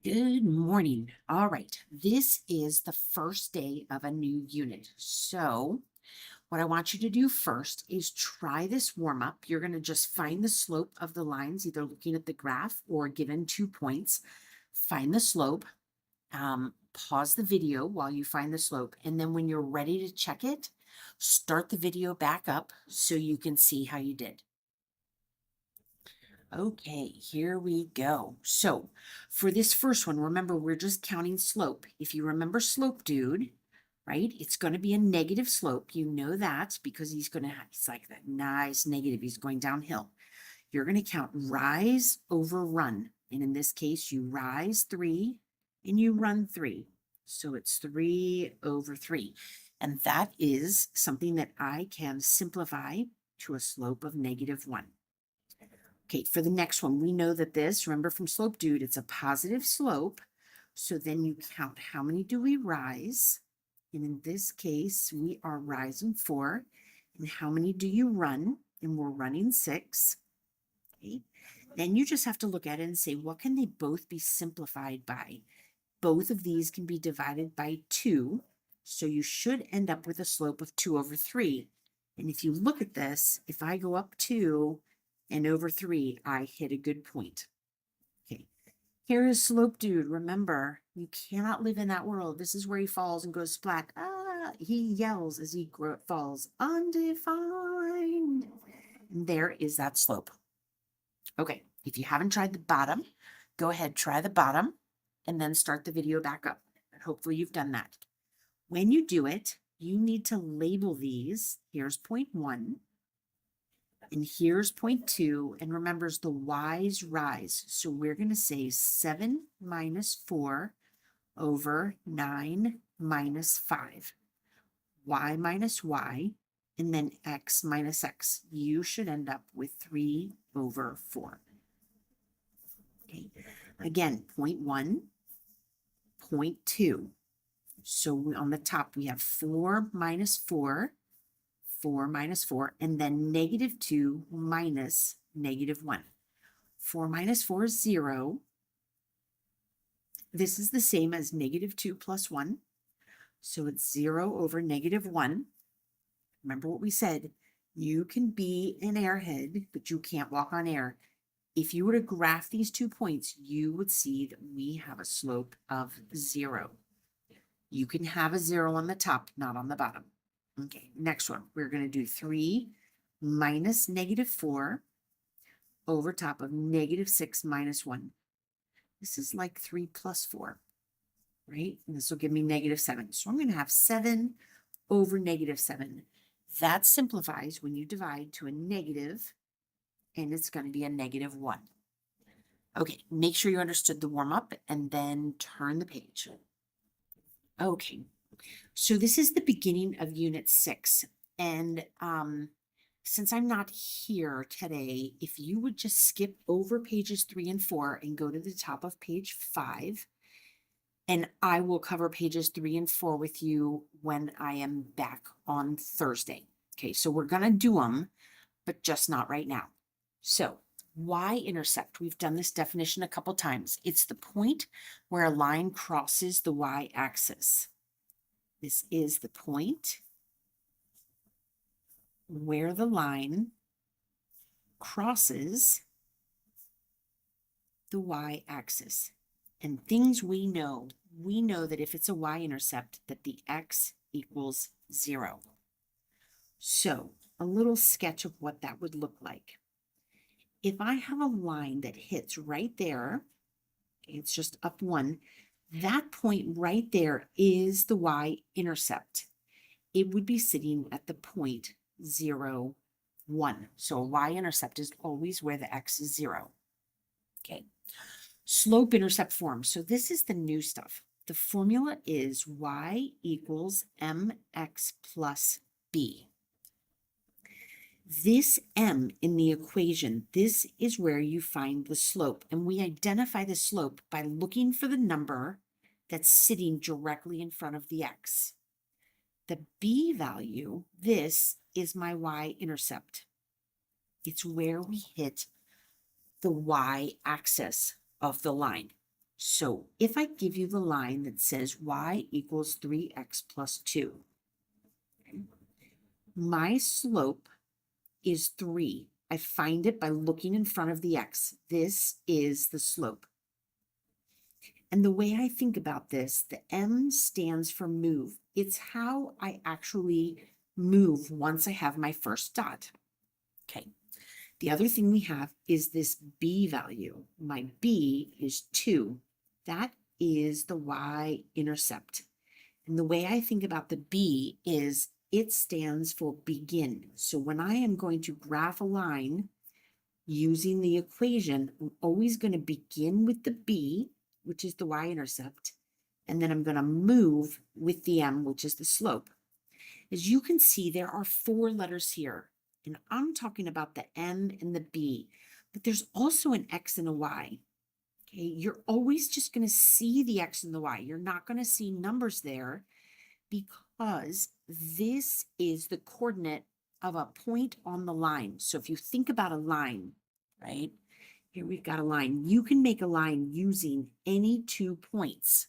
Good morning. All right, this is the first day of a new unit. So, what I want you to do first is try this warm up. You're going to just find the slope of the lines, either looking at the graph or given 2 points. Find the slope, pause the video while you find the slope, and then when you're ready to check it, start the video back up so you can see how you did. Okay, here we go. So for this first one, remember, we're just counting slope. If you remember slope, dude, right? It's going to be a negative slope. You know that because he's like that nice negative. He's going downhill. You're going to count rise over run. And in this case, you rise 3 and you run 3. So it's 3 over 3. And that is something that I can simplify to a slope of -1. Okay, for the next one, we know that this, remember from slope dude, it's a positive slope. So then you count how many do we rise? And in this case, we are rising 4. And how many do you run? And we're running 6. Okay. Then you just have to look at it and say, what can they both be simplified by? Both of these can be divided by 2. So you should end up with a slope of 2 over 3. And if you look at this, if I go up 2 and over 3, I hit a good point. Okay, here is slope dude. Remember, you cannot live in that world. This is where he falls and goes splat. He yells as he falls, undefined. And there is that slope. Okay, if you haven't tried the bottom, go ahead, try the bottom, and then start the video back up. Hopefully you've done that. When you do it, you need to label these. Here's point 1. And here's point 2, and remembers the y's rise. So we're going to say 7 minus 4 over 9 minus 5. Y minus y, and then x minus x. You should end up with 3 over 4. Okay. Again, point 1, point 2. So on the top, we have 4 minus 4. 4 minus 4, and then -2 minus -1. 4 minus 4 is 0. This is the same as -2 plus 1. So it's 0 over -1. Remember what we said. You can be an airhead, but you can't walk on air. If you were to graph these 2 points, you would see that we have a slope of 0. You can have a 0 on the top, not on the bottom. Okay, next one, we're going to do 3 minus -4 over top of -6 minus 1. This is like 3 plus 4, right? And this will give me -7. So I'm going to have 7 over -7. That simplifies when you divide to a negative, and it's going to be a -1. Okay, make sure you understood the warm up and then turn the page. Okay, so this is the beginning of Unit 6. And since I'm not here today, if you would just skip over pages 3 and 4 and go to the top of page 5, and I will cover pages 3 and 4 with you when I am back on Thursday. Okay, so we're going to do them, but just not right now. So y-intercept, we've done this definition a couple times. It's the point where a line crosses the y-axis. This is the point where the line crosses the y-axis. And things we know that if it's a y-intercept, that the x equals 0. So a little sketch of what that would look like. If I have a line that hits right there, it's just up 1, that point right there is the y-intercept. It would be sitting at the point 0, 1. So a y-intercept is always where the x is 0. Okay. Slope-intercept form. So this is the new stuff. The formula is y equals mx plus b. This m in the equation, this is where you find the slope. And we identify the slope by looking for the number that's sitting directly in front of the x. The b value, this is my y-intercept. It's where we hit the y-axis of the line. So if I give you the line that says y equals 3x plus 2, my slope is 3. I find it by looking in front of the x. This is the slope. And the way I think about this, the m stands for move. It's how I actually move once I have my first dot. Okay. The other thing we have is this b value. My b is 2. That is the y-intercept. And the way I think about the b is it stands for begin. So when I am going to graph a line using the equation, I'm always going to begin with the b, which is the y-intercept, and then I'm going to move with the m, which is the slope. As you can see, there are 4 letters here, and I'm talking about the m and the b, but there's also an x and a y. Okay, you're always just going to see the x and the y. You're not going to see numbers there because this is the coordinate of a point on the line. So if you think about a line, right? Here we've got a line. You can make a line using any 2 points.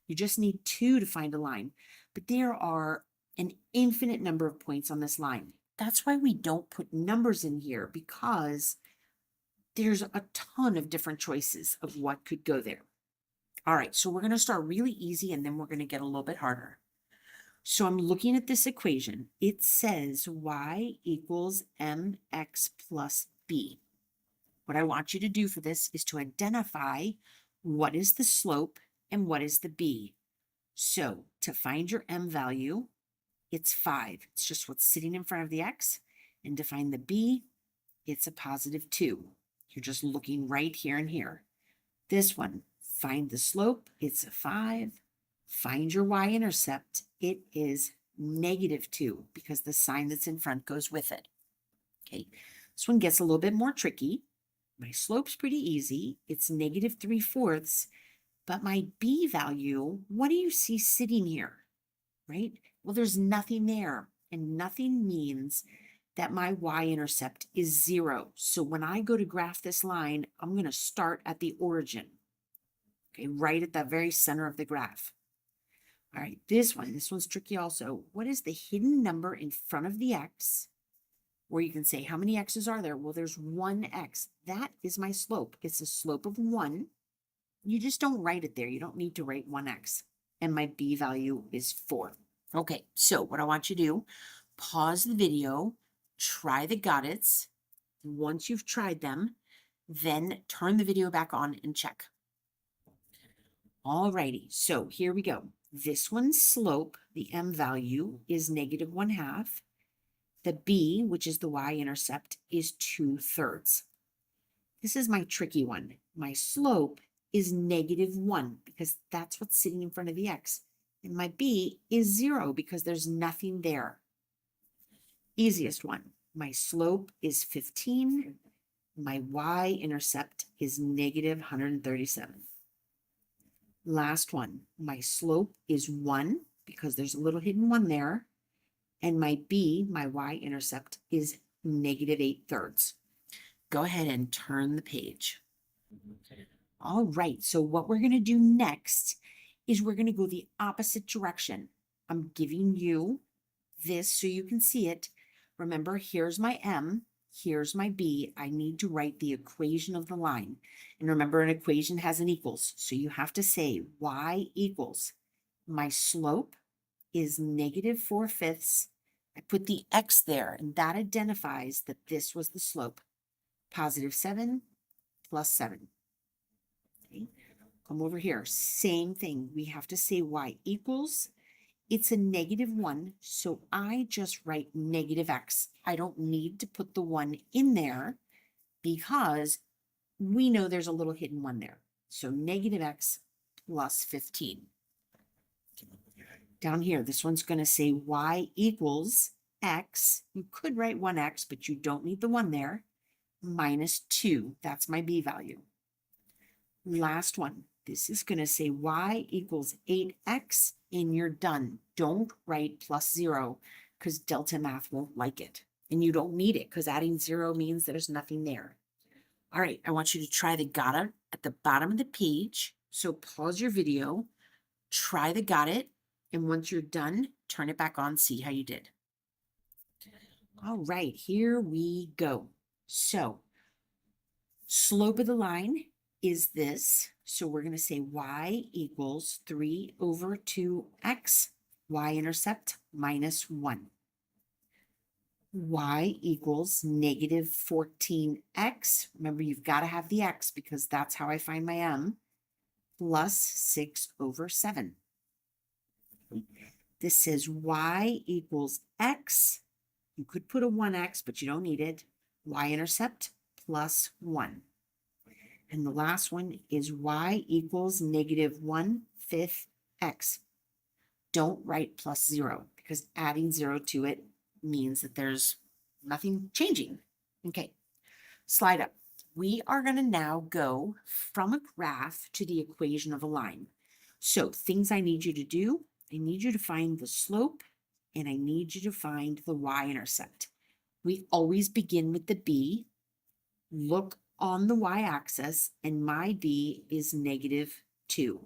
You just need 2 to find a line, but there are an infinite number of points on this line. That's why we don't put numbers in here, because there's a ton of different choices of what could go there. All right, so we're going to start really easy and then we're going to get a little bit harder. So I'm looking at this equation. It says y equals mx plus b. What I want you to do for this is to identify what is the slope and what is the b. So to find your m value, it's 5. It's just what's sitting in front of the x. And to find the b, it's a positive 2. You're just looking right here and here. This one, find the slope, it's a 5. Find your y-intercept, it is -2 because the sign that's in front goes with it. Okay, this one gets a little bit more tricky. My slope's pretty easy. It's -3/4, but my b value, what do you see sitting here, right? Well, there's nothing there, and nothing means that my y-intercept is 0. So when I go to graph this line, I'm going to start at the origin, okay, right at the very center of the graph. All right, this one's tricky also. What is the hidden number in front of the x? Where you can say, how many x's are there? Well, there's 1 x. That is my slope. It's a slope of 1. You just don't write it there. You don't need to write 1x. And my b value is 4. Okay, so what I want you to do, pause the video, try the got it's. Once you've tried them, then turn the video back on and check. All righty, so here we go. This one's slope, the m value, is -1/2. The b, which is the y-intercept, is 2/3. This is my tricky one. My slope is -1 because that's what's sitting in front of the x. And my b is 0 because there's nothing there. Easiest one. My slope is 15. My y-intercept is -137. Last one. My slope is 1 because there's a little hidden 1 there. And my b, my y-intercept, is -8/3. Go ahead and turn the page. All right, so what we're going to do next is we're going to go the opposite direction. I'm giving you this so you can see it. Remember, here's my m, here's my b. I need to write the equation of the line. And remember, an equation has an equals. So you have to say y equals my slope is -4/5. I put the x there, and that identifies that this was the slope. +7 + 7. Okay. Come over here. Same thing. We have to say y equals. It's a -1, so I just write -x. I don't need to put the 1 in there because we know there's a little hidden 1 there. So -x + 15. Down here, this one's going to say y equals x. You could write 1x, but you don't need the 1 there. -2. That's my b value. Last one. This is going to say y equals 8x, and you're done. Don't write +0 because Delta Math won't like it. And you don't need it because adding 0 means there's nothing there. All right, I want you to try the gotta at the bottom of the page. So pause your video, try the got it, and once you're done, turn it back on, see how you did. All right, here we go. So slope of the line is this. So we're going to say y equals 3 over 2x, y-intercept minus 1. Y equals negative 14x. Remember, you've got to have the x because that's how I find my m, plus 6 over 7. This says y equals x. You could put a 1x, but you don't need it. Y-intercept plus 1. And the last one is y equals negative 1/5 x. Don't write plus 0 because adding 0 to it means that there's nothing changing. Okay, slide up. We are going to now go from a graph to the equation of a line. So things I need you to do, I need you to find the slope and I need you to find the y-intercept. We always begin with the b. Look on the y-axis and my b is negative 2.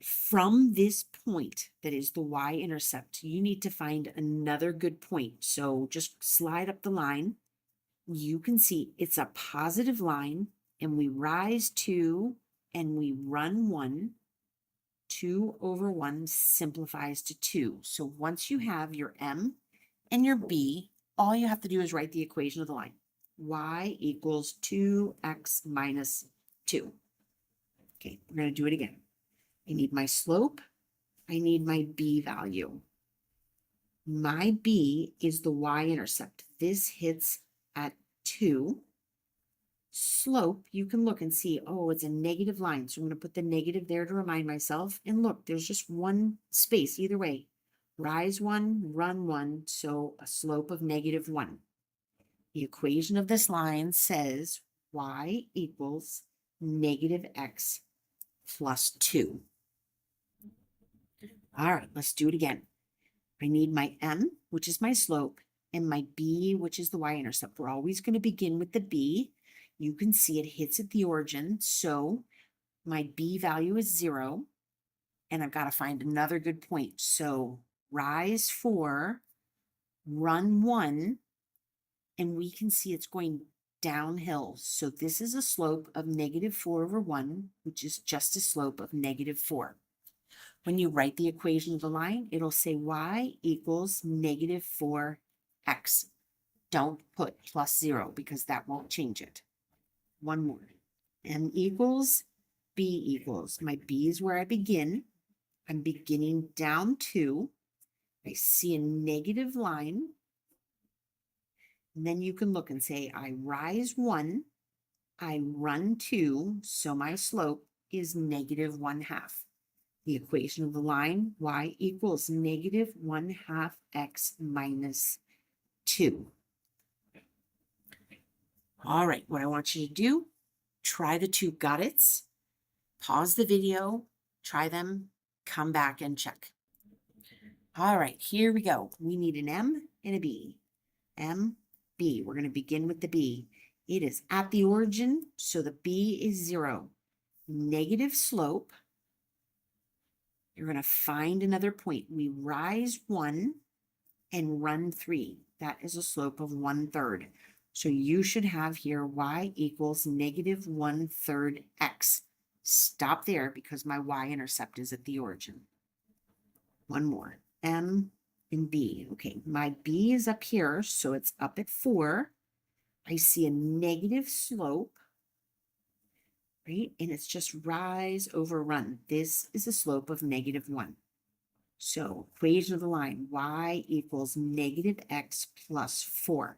From this point that is the y-intercept, you need to find another good point. So just slide up the line. You can see it's a positive line and we rise 2 and we run 1. 2 over 1 simplifies to 2. So once you have your m and your b, all you have to do is write the equation of the line. Y equals 2x minus 2. Okay, we're going to do it again. I need my slope. I need my b value. My b is the y-intercept. This hits at 2. Slope, you can look and see, oh, it's a negative line. So I'm going to put the negative there to remind myself. And look, there's just one space either way. Rise 1, run 1, so a slope of negative 1. The equation of this line says y equals negative x plus 2. All right, let's do it again. I need my m, which is my slope, and my b, which is the y-intercept. We're always going to begin with the b. You can see it hits at the origin, so my b value is 0, and I've got to find another good point. So rise 4, run 1, and we can see it's going downhill. So this is a slope of negative 4 over 1, which is just a slope of negative 4. When you write the equation of the line, it'll say y equals negative 4x. Don't put plus 0 because that won't change it. One more. M equals B equals. My B is where I begin. I'm beginning down 2. I see a negative line. And then you can look and say, I rise 1, I run 2, so my slope is negative 1/2. The equation of the line, y equals negative 1/2 x minus 2. All right, what I want you to do, try the 2 got it's, pause the video, try them, come back and check. All right, here we go. We need an m and a b. M, b. We're going to begin with the b. It is at the origin, so the b is 0. Negative slope. You're going to find another point. We rise 1 and run 3. That is a slope of 1/3. So you should have here y equals negative 1/3 x. Stop there because my y-intercept is at the origin. One more. M and b. Okay, my b is up here, so it's up at 4. I see a negative slope. Right? And it's just rise over run. This is a slope of negative 1. So equation of the line, y equals negative x plus 4.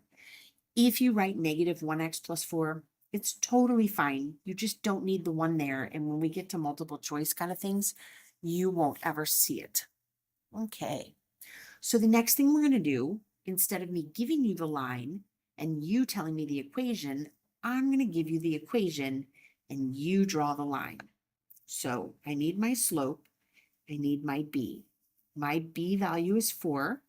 If you write negative 1x plus 4, it's totally fine. You just don't need the 1 there. And when we get to multiple choice kind of things, you won't ever see it. Okay. So the next thing we're going to do, instead of me giving you the line and you telling me the equation, I'm going to give you the equation and you draw the line. So I need my slope. I need my b. My b value is 4.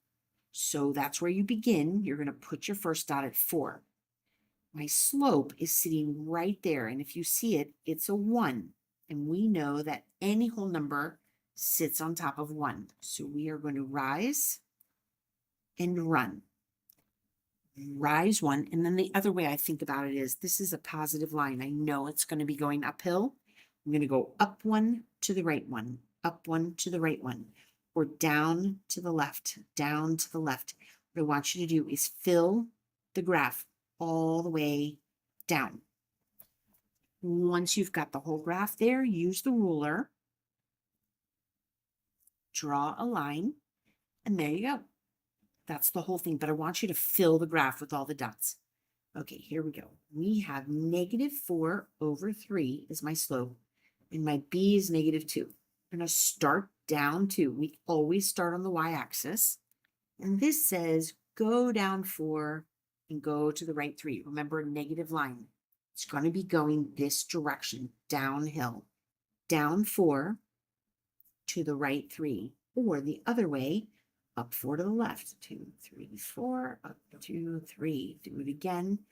So that's where you begin. You're going to put your first dot at 4. My slope is sitting right there. And if you see it, it's a 1. and we know that any whole number sits on top of 1. So we are going to rise and run. Rise 1, and then the other way I think about it is this is a positive line. I know it's going to be going uphill. I'm going to go up 1 to the right 1, up 1 to the right 1, or down to the left, down to the left. What I want you to do is fill the graph all the way down. Once you've got the whole graph there, use the ruler, draw a line, and there you go. That's the whole thing, but I want you to fill the graph with all the dots. Okay, here we go. We have -4/3 is my slope, and my b is -2. I'm going to start down 2. We always start on the y-axis, and this says go down 4 and go to the right 3. Remember, a negative line. It's going to be going this direction, downhill. Down 4 to the right 3, or the other way, up 4 to the left. 2, 3, 4, up 2, 3. Do it again.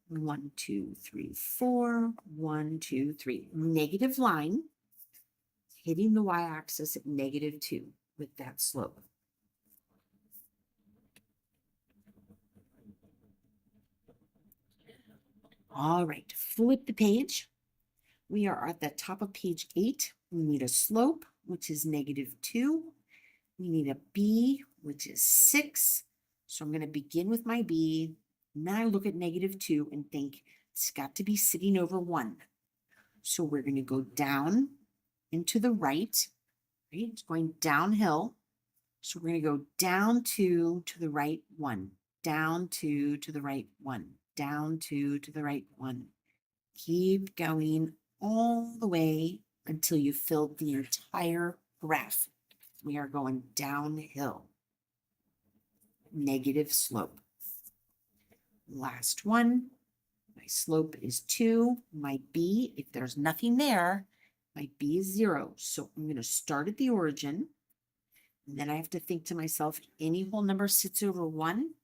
1, 2, 3, 4. 1, 2, 3. Negative line, hitting the y-axis at -2 with that slope. All right, flip the page. We are at the top of page 8. We need a slope, which is -2. We need a b, which is 6. So I'm going to begin with my b. And then I look at -2 and think it's got to be sitting over 1. So we're going to go down and to the right. Right? It's going downhill. So we're going to go down 2 to the right 1. Down 2 to the right 1. Down 2 to the right 1. Keep going all the way until you fill the entire graph. We are going downhill. Negative slope. Last one. My slope is 2. My b, if there's nothing there, my b is 0. So I'm going to start at the origin. And then I have to think to myself, any whole number sits over 1.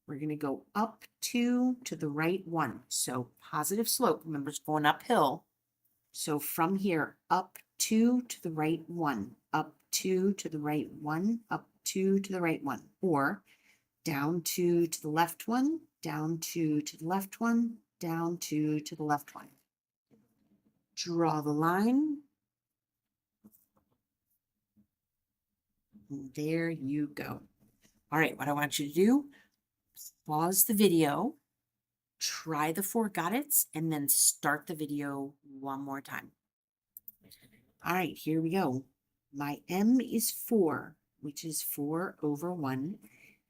We're going to go up 2 to the right 1. So positive slope, remember it's going uphill. So from here, up 2 to the right 1, up 2 to the right 1, up 2 to the right 1, or down 2 to the left 1, down 2 to the left 1, down 2 to the left 1. Draw the line. And there you go. All right, what I want you to do, pause the video, try the 4 got it's, and then start the video one more time. All right, here we go. My m is 4, which is 4/1.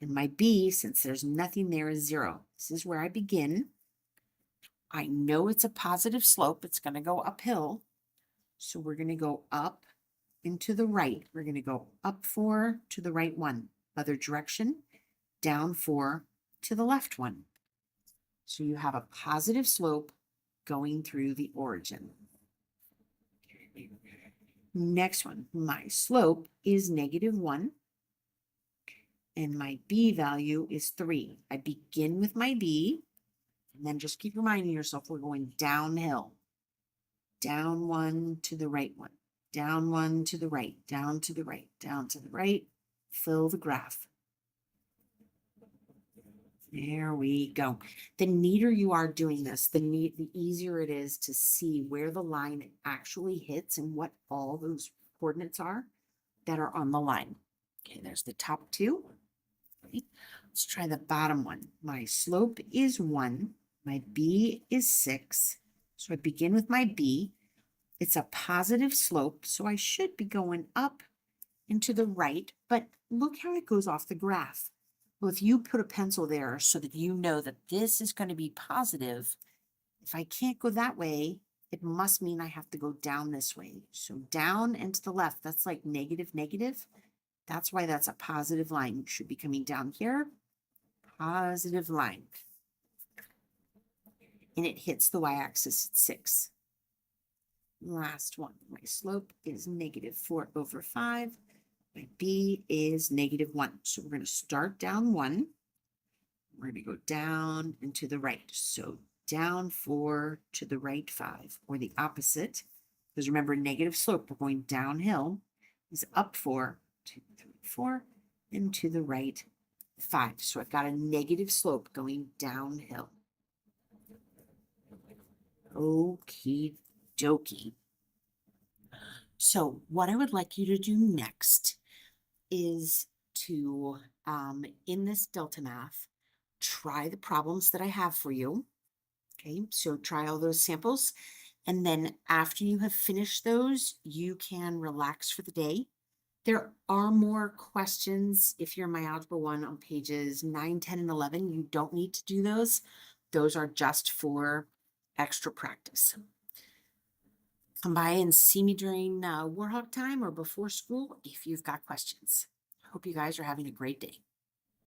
And my b, since there's nothing there, is 0. This is where I begin. I know it's a positive slope. It's going to go uphill. So we're going to go up and to the right. We're going to go up 4 to the right 1. Other direction, down 4 to the left 1. So you have a positive slope going through the origin. Next one, my slope is -1. And my b value is 3. I begin with my b, and then just keep reminding yourself we're going downhill. Down 1 to the right 1. Down 1 to the right, down to the right, down to the right. Fill the graph. There we go. The neater you are doing this, the easier it is to see where the line actually hits and what all those coordinates are that are on the line. Okay, there's the top 2. Okay. Let's try the bottom one. My slope is 1. My b is 6. So I begin with my b. It's a positive slope, so I should be going up and to the right, but look how it goes off the graph. Well, if you put a pencil there so that you know that this is going to be positive, if I can't go that way, it must mean I have to go down this way. So down and to the left, that's like negative, negative. That's why that's a positive line. You should be coming down here, positive line. And it hits the y-axis at 6. Last one, my slope is -4/5. My b is -1. So we're going to start down 1. We're going to go down and to the right. So down 4 to the right 5, or the opposite. Because remember, negative slope, we're going downhill, is up 4, 2, 3, 4, and to the right 5. So I've got a negative slope going downhill. Okie dokie. So what I would like you to do next is to, in this Delta Math, try the problems that I have for you. Okay, so try all those samples. And then after you have finished those, you can relax for the day. There are more questions if you're in my Algebra 1 on pages 9, 10, and 11. You don't need to do those. Those are just for extra practice. Come by and see me during Warhawk time or before school if you've got questions. Hope you guys are having a great day.